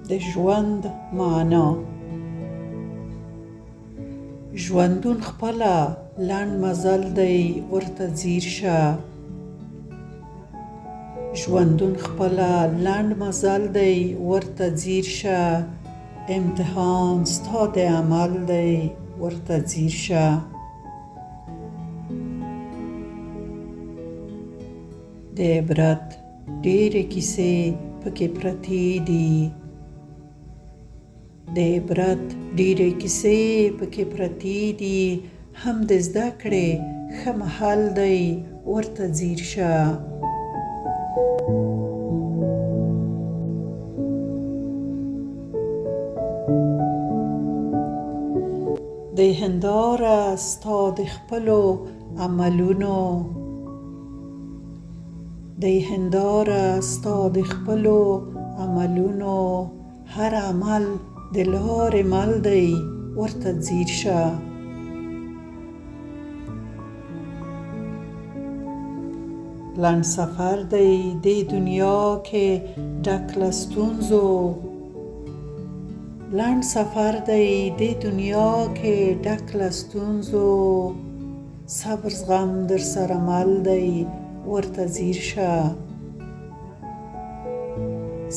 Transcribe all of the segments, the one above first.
د ژوند معنا. ژوندون خپله لنډ مزل دی ورته ځیر شه. ژوندون خپله لنډ مزل دی ورته ځیر شه. امتحان ستا د عمل دی ورته ځیر شه. د عبرت ډیرې کیسې پکې پرتې دي. د عبرت ډیرې کیسې پکې پرتې دي. هم د زده کړې ښه محل دی ورته ځیر شه. د هېنداره ستا د خپلو عملونو. د هېنداره ستا د خپلو عملونو. هر عمل د لارې مل دی ورته ځیر شه. لنډ سفر دی دې دنیا کې ډک له ستونزو. لنډ سفر دی دې دنیا کې ډک له ستونزو. صبر زغم درسره مل دی ورته ځیر شه.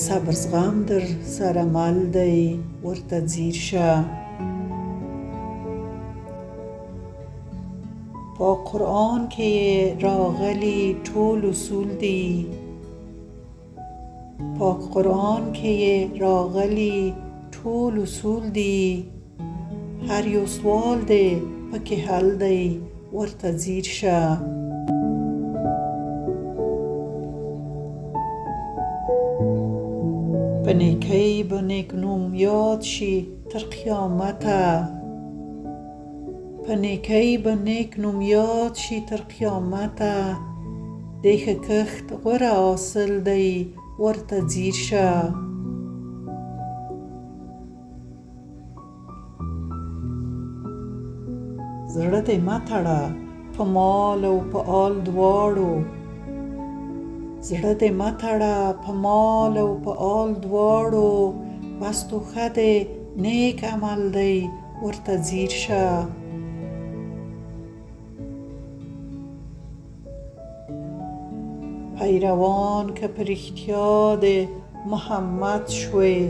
صبر زغم درسره مل دی ورته ځیر شه. په قرآن کې راغلي ټول اصول دي. په قرآن کې راغلي ټول اصول دي. هر یو سوال دی پکې حل دی ورته ځیر شه. په نیکۍ به نیک نوم یاد شي تر قیامته. په نیکۍ به نیک نوم یاد شي تر قیامته. د ښه کښت غوره حاصل دی ورته ځیر شه. زړه دې مه تړه په مال او په آل دواړو. زړه دې مه تړه په مال او په آل دواړو. بس توښه دې نیک عمل دی ورته ځیر شه. پيروان که په رښتیا د محمد شوې.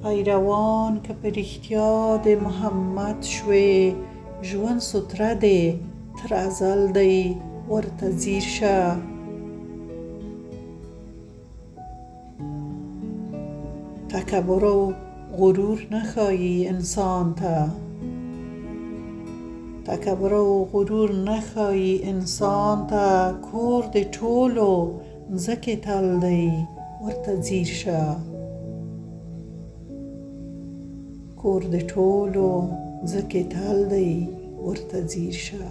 پيروان که په رښتیا د محمد شوې. ژوند ستره دی تر ازل دی ورته ځیر شه. تکبر او غرور نه ښایي انسان ته. تکبر او غرور نه ښایي انسان ته. کور د ټولو مځکې تل دی ورته ځیر شه. کور د ټولو مځکې تل دی ورته ځیر شه.